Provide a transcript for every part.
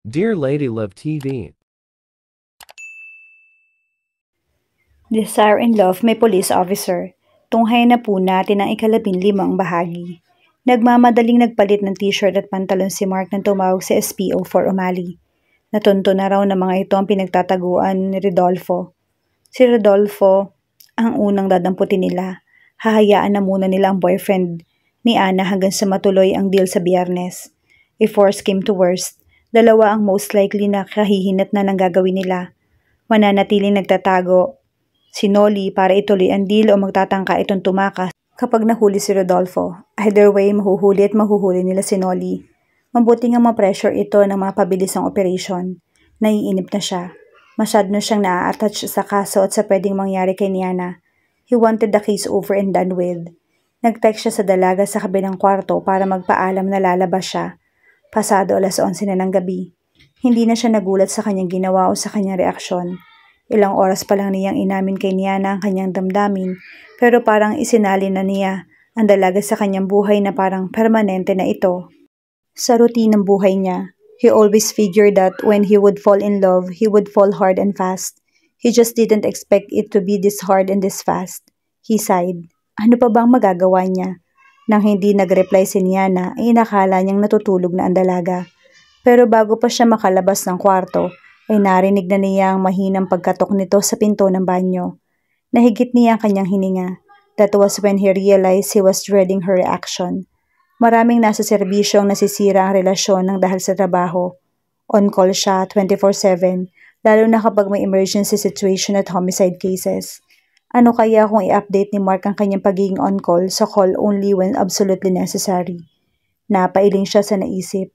Dear Lady Love TV, Desire in Love May Police Officer. Tunghayan na po natin ang 15 bahagi. Nagmamadaling nagpalit ng t-shirt at pantalon si Mark nang tumawag sa SPO for umali. Natunto na raw na mga ito ang pinagtataguan ni Rodolfo. Si Rodolfo ang unang dadamputin nila. Hahayaan na muna nila ang boyfriend ni Ana hanggang sa matuloy ang deal sa Biyernes. If worst came to worst, dalawa ang most likely na kahihinat na ng gagawin nila. Mananatiling nagtatago si Noli para ituloy ang deal o magtatangka itong tumakas kapag nahuli si Rodolfo. Either way, mahuhuli at mahuhuli nila si Noli. Mabuti nga ma-pressure ito ng mapabilis ang operation. Naiinip na siya. Masyado na siyang naa-attach sa kaso at sa pwedeng mangyari kay Niana. He wanted the case over and done with. Nag-text siya sa dalaga sa kabilang kwarto para magpaalam na lalabas siya. Pasado 11:00 na ng gabi. Hindi na siya nagulat sa kanyang ginawa o sa kanyang reaksyon. Ilang oras pa lang niyang inamin kay Niana ang kanyang damdamin, pero parang isinali na niya ang dalaga sa kanyang buhay na parang permanente na ito. Sa routine ng buhay niya, he always figured that when he would fall in love, he would fall hard and fast. He just didn't expect it to be this hard and this fast. He sighed. Ano pa bang magagawa niya? Nang hindi nag-reply si Niana, ay inakala niyang natutulog na ang dalaga. Pero bago pa siya makalabas ng kwarto, ay narinig na niya ang mahinang pagkatok nito sa pinto ng banyo. Nahigit niya ang kanyang hininga. That was when he realized he was dreading her reaction. Maraming nasa serbisyo ang nasisira ang relasyon ng dahil sa trabaho. On-call siya 24/7, lalo na kapag may emergency situation at homicide cases. Ano kaya kung i-update ni Mark ang kanyang pagiging on-call sa call only when absolutely necessary? Napailing siya sa naisip.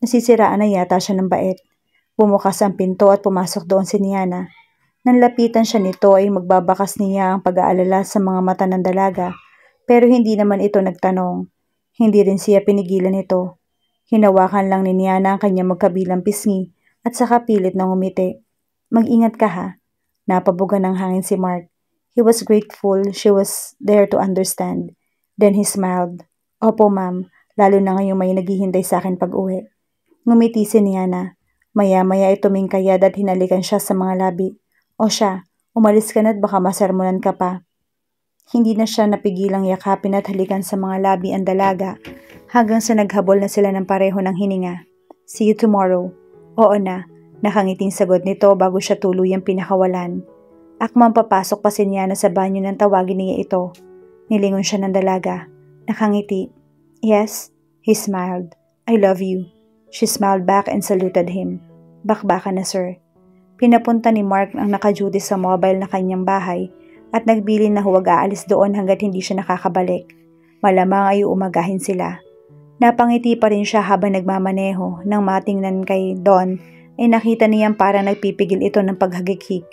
Nasisiraan na yata siya ng bait. Bumukas ang pinto at pumasok doon si Niana. Nang lapitan siya nito ay magbabakas niya ang pag-aalala sa mga mata ng dalaga, pero hindi naman ito nagtanong. Hindi rin siya pinigilan nito. Hinawakan lang ni Niana ang kanyang magkabilang pisngi at saka pilit na ngumiti. Mag-ingat ka ha. Napabuga ng hangin si Mark. He was grateful she was there to understand. Then he smiled. Opo ma'am, lalo na ngayong may naghihintay sa akin pag-uwi. Ngumiti si Niana. Maya-maya ay tumingkayad at hinalikan siya sa mga labi. O siya, umalis ka na at baka masermonan ka pa. Hindi na siya napigilang yakapin at halikan sa mga labi ang dalaga hanggang sa naghabol na sila ng pareho ng hininga. See you tomorrow. Oo na, nakangiting sagot nito bago siya tuluyang pinakawalan. Akmang papasok pa si Niana sa banyo nang tawagin niya ito. Nilingon siya ng dalaga. Nakangiti. Yes, he smiled. I love you. She smiled back and saluted him. Bakbaka na sir. Pinapunta ni Mark ang nakaduty sa mobile na kanyang bahay at nagbilin na huwag aalis doon hanggat hindi siya nakakabalik. Malamang ay umagahin sila. Napangiti pa rin siya habang nagmamaneho nang matingnan kay Don ay nakita niyang parang nagpipigil ito ng paghagikhik.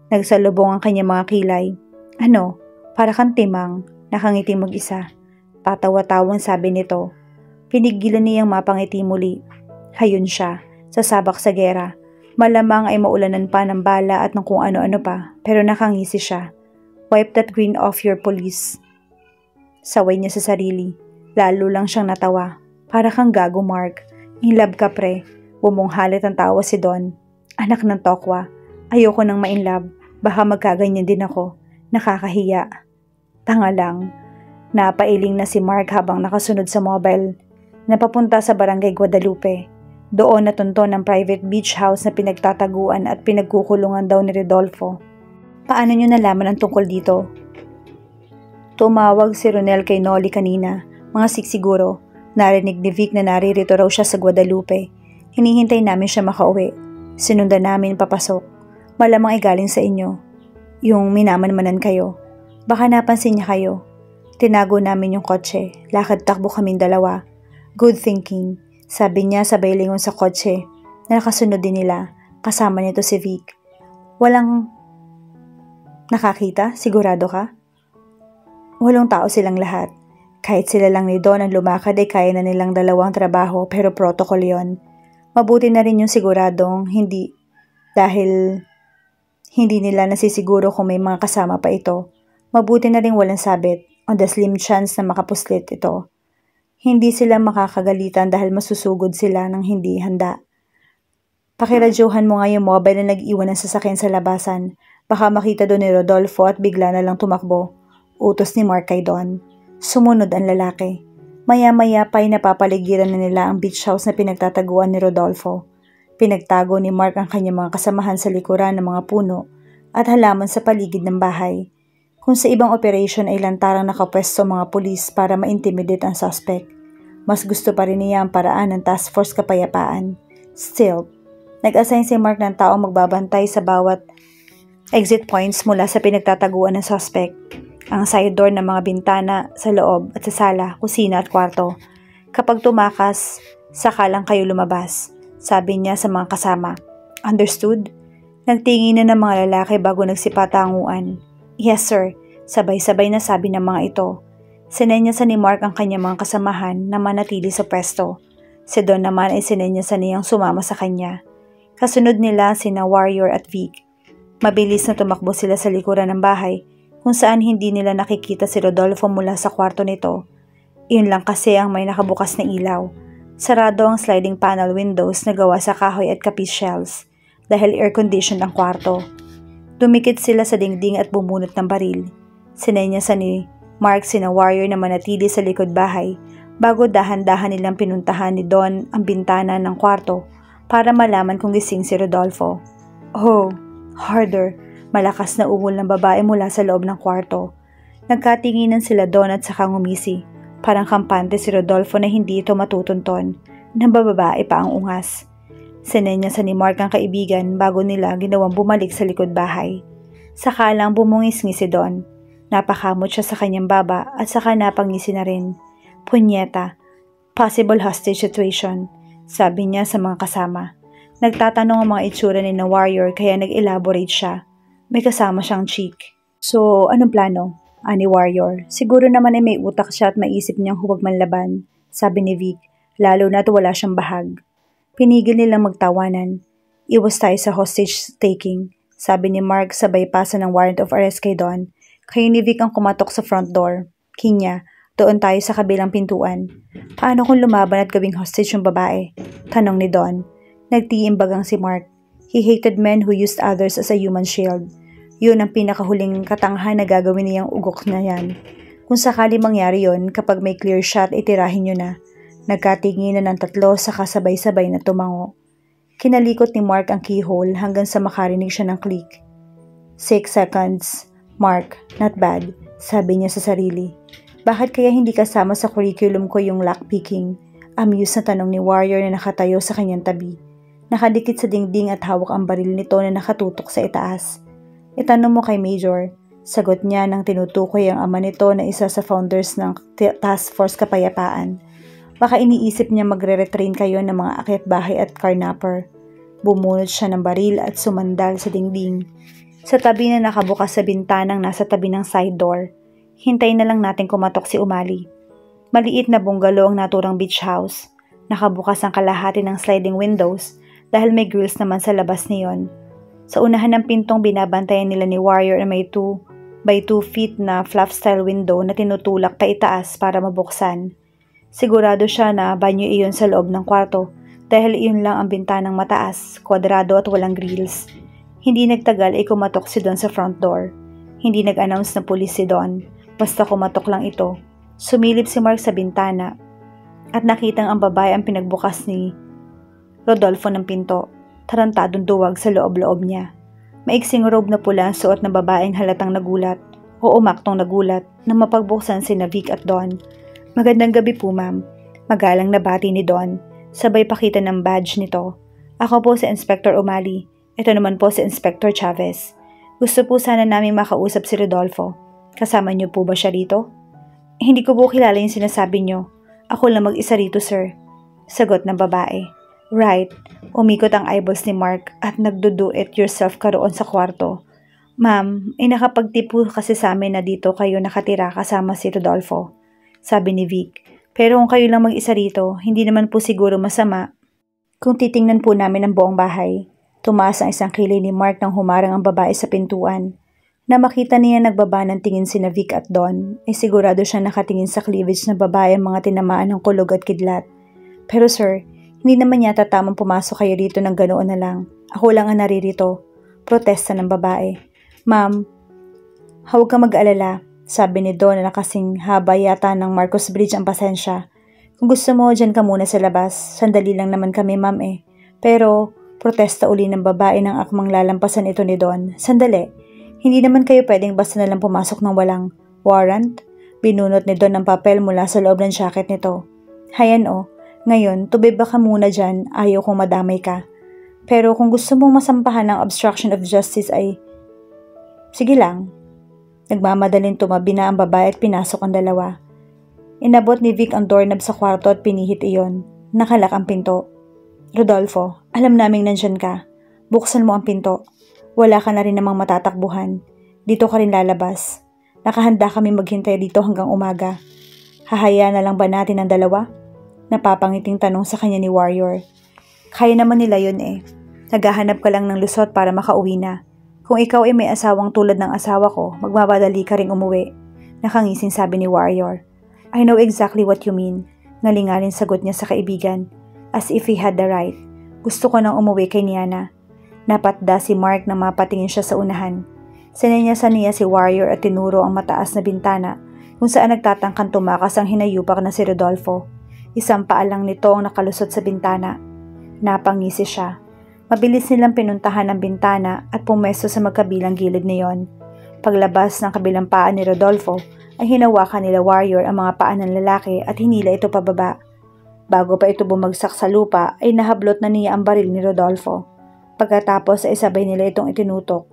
Nagsalubong ang kanyang mga kilay. Ano? Para kang timang. Nakangiti mag-isa. Patawa-tawang sabi nito. Pinigilan niyang mapangiti muli. Hayun siya, sasabak sa gera. Malamang ay maulanan pa ng bala at ng kung ano-ano pa, pero nakangisi siya. Wipe that grin off your police. Saway niya sa sarili. Lalo lang siyang natawa. Para kang gago, Mark. In love ka pre. Bumunghalit ang tawa si Don. Anak ng tokwa. Ayoko nang ma-in-love. Baka magkaganyan din ako. Nakakahiya. Tanga lang. Napailing na si Mark habang nakasunod sa mobile. Napapunta sa barangay Guadalupe. Doon natunton ang private beach house na pinagtataguan at pinagkukulungan daw ni Rodolfo. Paano niyo nalaman ang tungkol dito? Tumawag si Ronel kay Noli kanina. Mga 6 siguro. Narinig ni Vic na naririto raw siya sa Guadalupe. Hinihintay namin siya makauwi. Sinundan namin papasok. Malamang ay galing sa inyo. Yung minamanmanan kayo. Baka napansin niya kayo. Tinago namin yung kotse. Lakad takbo kaming dalawa. Good thinking. Sabi niya sabay lingon sa kotse. Nakasunod din nila. Kasama nito si Vic. Walang nakakita? Sigurado ka? Walong tao silang lahat. Kahit sila lang ni Don ang lumakad ay kaya na nilang dalawang trabaho pero protocol yon. Mabuti na rin yung siguradong hindi dahil hindi nila nasisiguro kung may mga kasama pa ito. Mabuti na rin walang sabit on the slim chance na makapuslit ito. Hindi sila makakagalitan dahil masusugod sila ng hindi handa. Pakiradyohan mo nga yung mobile na nag-iwan ng sasakyan sa labasan. Baka makita doon ni Rodolfo at bigla na lang tumakbo. Utos ni Mark kay Don. Sumunod ang lalaki. Maya-maya pa'y napapaligiran na nila ang beach house na pinagtataguan ni Rodolfo. Pinagtago ni Mark ang kanyang mga kasamahan sa likuran ng mga puno at halaman sa paligid ng bahay. Kung sa ibang operation ay lantarang nakapwesto mga pulis para ma-intimidate ang suspect, mas gusto pa rin niya ang paraan ng Task Force Kapayapaan. Still, nag-assign si Mark ng taong magbabantay sa bawat exit points mula sa pinagtataguan ng suspect, ang side door ng mga bintana sa loob at sa sala, kusina at kwarto. Kapag tumakas, saka lang kayo lumabas, sabi niya sa mga kasama. Understood? Nagtingin na ng mga lalaki bago nagsipatanguan. Yes sir, sabay-sabay na sabi ng mga ito. Sinenyasan ni Mark ang kanyang mga kasamahan na manatili sa pwesto. Si Don naman ay sinenyasan niyang sumama sa kanya. Kasunod nila sina Warrior at Vic. Mabilis na tumakbo sila sa likuran ng bahay kung saan hindi nila nakikita si Rodolfo mula sa kwarto nito. Iyon lang kasi ang may nakabukas na ilaw. Sarado ang sliding panel windows na gawa sa kahoy at kapis shells dahil air-conditioned ang kwarto. Dumikit sila sa dingding at bumunot ng baril. Sinenyasan ni Mark sina Warrior na manatili sa likod bahay bago dahan-dahan nilang pinuntahan ni Don ang bintana ng kwarto para malaman kung gising si Rodolfo. Oh, harder! Malakas na ungol ng babae mula sa loob ng kwarto. Nagkatinginan sila Don at saka ngumisi. Parang kampante si Rodolfo na hindi ito matutunton. Nang bababae pa ang ungas. Sinenyasan ni Mark ang kaibigan bago nila ginawang bumalik sa likod bahay. Saka lang bumungisngi si Don. Napakamot siya sa kanyang baba at saka napangisi na rin. Punyeta, possible hostage situation, sabi niya sa mga kasama. Nagtatanong ang mga itsura ni na Warrior kaya nag-elaborate siya. May kasama siyang chick. So, anong plano? Ani Warrior. Siguro naman ay may utak siya at maisip niyang huwag manlaban, sabi ni Vic, lalo na't wala siyang bahag. Pinigil nilang magtawanan. Iwas tayo sa hostage taking, sabi ni Mark sabay pasa ng warrant of arrest kay Don. Kayo ni Vic ang kumatok sa front door. Kinya, doon tayo sa kabilang pintuan. Paano kung lumaban at gawing hostage yung babae? Tanong ni Don. Nagtiimbagang si Mark. He hated men who used others as a human shield. Yun ang pinakahuling katanghan na gagawin niyang ugok na yan. Kung sakali mangyari yon, kapag may clear shot, itirahin nyo na. Nagkatinginan ng tatlo sa kasabay-sabay na tumango. Kinalikot ni Mark ang keyhole hanggang sa makarinig siya ng click. 6 seconds. Mark, not bad, sabi niya sa sarili. Bakit kaya hindi kasama sa curriculum ko yung lockpicking? Amused na tanong ni Warrior na nakatayo sa kanyang tabi. Nakadikit sa dingding at hawak ang baril nito na nakatutok sa itaas. Itanong mo kay Major. Sagot niya nang tinutukoy ang ama nito na isa sa founders ng Task Force Kapayapaan. Baka iniisip niya magre-retrain kayo ng mga akyat bahay at carnapper. Bumunot siya ng baril at sumandal sa dingding. Sa tabi na nakabukas sa bintanang nasa tabi ng side door. Hintayin na lang natin kumatok si Umali. Maliit na bungalow ang naturang beach house. Nakabukas ang kalahati ng sliding windows dahil may grills naman sa labas niyon. Sa unahan ng pintong binabantayan nila ni Warrior na may 2 by 2 feet na flap-style window na tinutulak pa itaas para mabuksan. Sigurado siya na banyo iyon sa loob ng kwarto dahil iyon lang ang bintanang mataas, kwadrado at walang grills. Hindi nagtagal ay kumatok si Don sa front door. Hindi nag-announce na pulis si Don, basta kumatok lang ito. Sumilip si Mark sa bintana at nakitang ang babae ang pinagbukas ni Rodolfo ng pinto. Tarantadong duwag sa loob-loob niya. Maiksing robe na pula ang suot ng babaeng halatang nagulat o umaktong nagulat nang mapagbuksan sina Vic at Don. Magandang gabi po ma'am. Magalang na bati ni Don. Sabay pakita ng badge nito. Ako po si Inspector Umali. Ito naman po si Inspector Chavez. Gusto po sana namin makausap si Rodolfo. Kasama niyo po ba siya rito? Hindi ko po kilala yung sinasabi niyo. Ako lang mag-isa rito sir. Sagot ng babae. Right. Umikot ang eyeballs ni Mark at nagdo-do-it-yourself karoon sa kwarto. Ma'am, nakapagtipo kasi sa amin na dito kayo nakatira kasama si Rodolfo. Sabi ni Vic. Pero kung kayo lang mag-isa rito, hindi naman po siguro masama. Kung titingnan po namin ang buong bahay. Tumaas ang isang kilay ni Mark nang humarang ang babae sa pintuan. Na makita niya nagbaba ng tingin sina Vic at Don, ay sigurado siya nakatingin sa cleavage ng babae ang mga tinamaan ng kulog at kidlat. Pero sir, Hindi naman yata tamang pumasok kayo dito ng ganoon na lang. Ako lang ang naririto. Protesta ng babae. Ma'am, huwag kang mag-alala. Sabi ni Don na kasing haba yata ng Marcos Bridge ang pasensya. Kung gusto mo, dyan ka muna sa labas. Sandali lang naman kami, ma'am eh. Pero, protesta uli ng babae ng akmang lalampasan ito ni Don. Sandali. Hindi naman kayo pwedeng basta nalang pumasok ng walang warrant? Binunot ni Don ng papel mula sa loob ng jacket nito. Hayan o. Ngayon, tubig ka muna dyan. Ayaw kong madamay ka. Pero kung gusto mong masampahan ng obstruction of justice ay... Sige lang. Nagmamadaling tumabi na ang babae at pinasok ang dalawa. Inabot ni Vic ang doorknob sa kwarto at pinihit iyon. Nakalak ang pinto. Rodolfo, alam naming nandyan ka. Buksan mo ang pinto. Wala ka na rin namang matatakbuhan. Dito ka rin lalabas. Nakahanda kami maghintay dito hanggang umaga. Hahayaan na lang ba natin ang dalawa? Napapangiting tanong sa kanya ni Warrior. Kaya naman nila yun eh. Naghahanap ka lang ng lusot para makauwi na. Kung ikaw ay may asawang tulad ng asawa ko, magmamadali ka ring umuwi. Nakangising sabi ni Warrior. I know exactly what you mean. Ngalingalin sagot niya sa kaibigan. As if he had the right. Gusto ko nang umuwi kay Niana. Napatda si Mark na mapatingin siya sa unahan. Sinenyasan niya si Warrior at tinuro ang mataas na bintana kung saan nagtatangkang tumakas ang hinayupak na si Rodolfo. Isang paa lang nito ang nakalusot sa bintana. Napangisi siya. Mabilis nilang pinuntahan ang bintana at pumesto sa magkabilang gilid niyon. Paglabas ng kabilang paa ni Rodolfo, ay hinawakan nila Warrior ang mga paa ng lalaki at hinila ito pababa. Bago pa ito bumagsak sa lupa ay nahablot na niya ang baril ni Rodolfo. Pagkatapos ay sabay nila itong itinutok.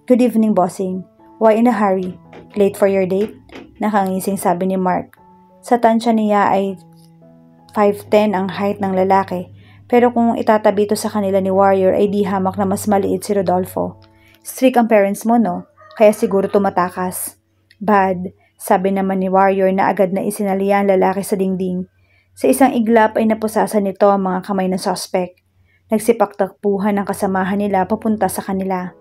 Good evening, bossing. Why in a hurry? Late for your date? Nakangising sabi ni Mark. Sa tansya niya ay 5'10" ang height ng lalaki, pero kung itatabi ito sa kanila ni Warrior ay di hamak na mas maliit si Rodolfo. Strict ang parents mo, no? Kaya siguro tumatakas. Bad. Sabi naman ni Warrior na agad na isinaliya ang lalaki sa dingding. Sa isang iglap ay napusasan nito ang mga kamay ng suspect. Nagsipagtakbuhan ang kasamahan nila papunta sa kanila.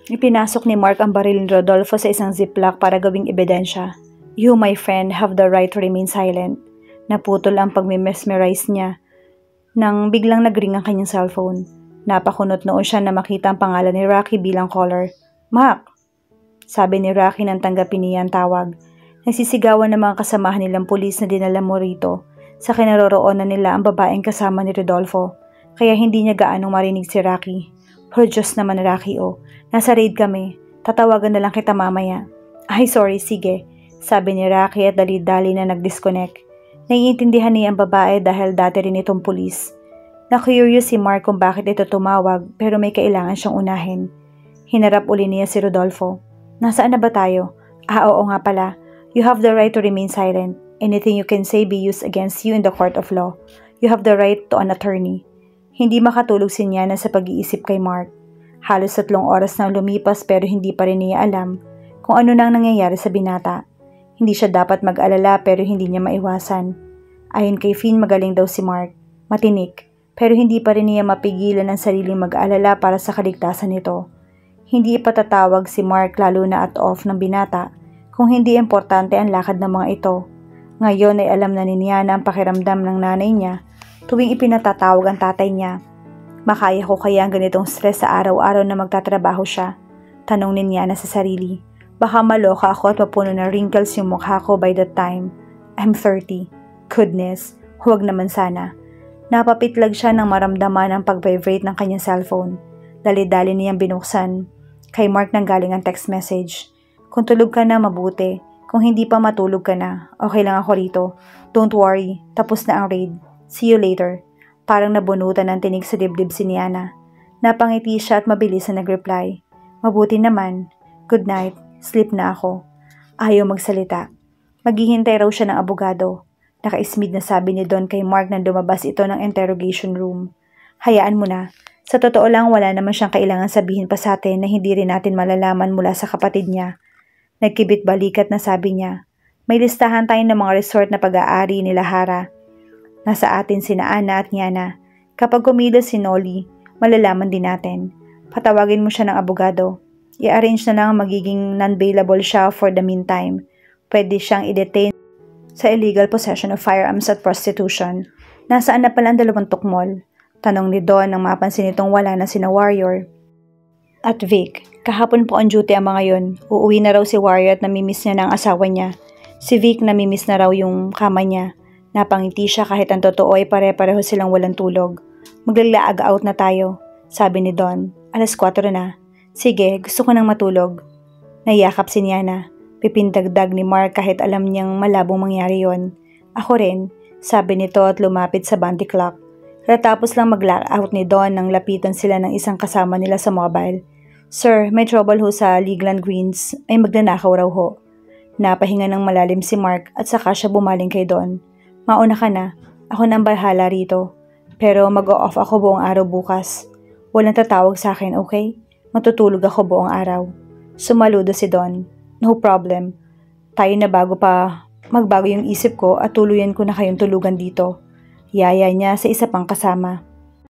Ipinasok ni Mark ang baril ni Rodolfo sa isang ziplock para gawing ebidensya. You, my friend, have the right to remain silent. Naputol ang pagmimesmerize niya nang biglang nagring ang kanyang cellphone. Napakunot noon siya na makita ang pangalan ni Rocky bilang caller. Mark! Sabi ni Rocky nang tanggapin niya ang tawag. Nagsisigawan ng mga kasamahan nilang pulis na dinala mo rito. Sa kinaroroonan nila ang babaeng kasama ni Rodolfo. Kaya hindi niya gaanong marinig si Rocky. Pero Diyos naman Rocky Nasa raid kami. Tatawagan na lang kita mamaya. Ay sorry, sige. Sabi ni Rocky at dali-dali na nag-disconnect. Naiintindihan niya ang babae dahil dati rin itong pulis. Na-curious si Mark kung bakit ito tumawag pero may kailangan siyang unahin. Hinarap uli niya si Rodolfo. Nasaan na ba tayo? Oo nga pala. You have the right to remain silent. Anything you can say be used against you in the court of law. You have the right to an attorney. Hindi makatulog si Niana sa pag-iisip kay Mark. Halos 3 oras na lumipas pero hindi pa rin niya alam kung ano nang nangyayari sa binata. Hindi siya dapat mag-alala pero hindi niya maiwasan. Ayon kay Finn, magaling daw si Mark. Matinik. Pero hindi pa rin niya mapigilan ang sariling mag-alala para sa kaligtasan nito. Hindi ipatatawag si Mark lalo na at off ng binata kung hindi importante ang lakad ng mga ito. Ngayon ay alam na ni Niana ang pakiramdam ng nanay niya tuwing ipinatatawag ang tatay niya. Makaya ko kaya ang ganitong stress sa araw-araw na magtatrabaho siya? Tanong ni Niana sa sarili. Baka maloka ako at mapuno ng wrinkles yung mukha ko by that time. I'm 30. Goodness, huwag naman sana. Napapitlag siya nang maramdaman ang pag-vibrate ng kanyang cellphone. Dali-dali niyang binuksan. Kay Mark nang galing ang text message. Kung tulog ka na, mabuti. Kung hindi pa matulog ka na, okay lang ako rito. Don't worry, tapos na ang raid. See you later. Parang nabunutan ng tinig sa dibdib si Niana. Napangiti siya at mabilis na nag-reply. Mabuti naman. Good night. Sleep na ako. Ayaw magsalita. Maghihintay raw siya ng abogado. Naka-ismid na sabi ni Don kay Mark nang lumabas ito ng interrogation room. Hayaan mo na. Sa totoo lang, wala naman siyang kailangan sabihin pa sa atin na hindi rin natin malalaman mula sa kapatid niya. Nagkibit balikat na sabi niya. May listahan tayo ng mga resort na pag-aari ni Lahara. Nasa atin sina Ana at Niana. Kapag kumilos si Noli, malalaman din natin. Patawagin mo siya ng abogado. I-arrange na lang ang magiging non-bailable siya for the meantime. Pwede siyang i-detain sa illegal possession of firearms at prostitution. Nasaan na pala ang 2 tukmol? Tanong ni Don nang mapansin nitong wala na sina Warrior. At Vic, kahapon po on duty ang mga yon. Uuwi na raw si Warrior at namimiss niya na ang asawa niya. Si Vic namimiss na raw yung kama niya. Napangiti siya kahit ang totoo ay pare-pareho silang walang tulog. Maglalag out na tayo, sabi ni Don. 4:00 na. Sige, gusto ko nang matulog. Nayakap si Niana. Pipindagdag ni Mark kahit alam niyang malabong mangyari yon. Ako rin, sabi nito at lumapit sa bandy clock. Katapos lang mag-lock-out ni Don nang lapitan sila ng isang kasama nila sa mobile. Sir, may trouble ho sa Leland Greens. May magnanakaw raw ho. Napahinga ng malalim si Mark at saka siya bumaling kay Don. Mauna ka na. Ako nang bahala rito. Pero mag-off ako buong araw bukas. Walang tatawag sa akin, okay? Matutulog ako buong araw. Sumaludo si Don. No problem. Tayo na magbago yung isip ko at tuluyan ko na kayong tulugan dito. Yaya niya sa isa pang kasama.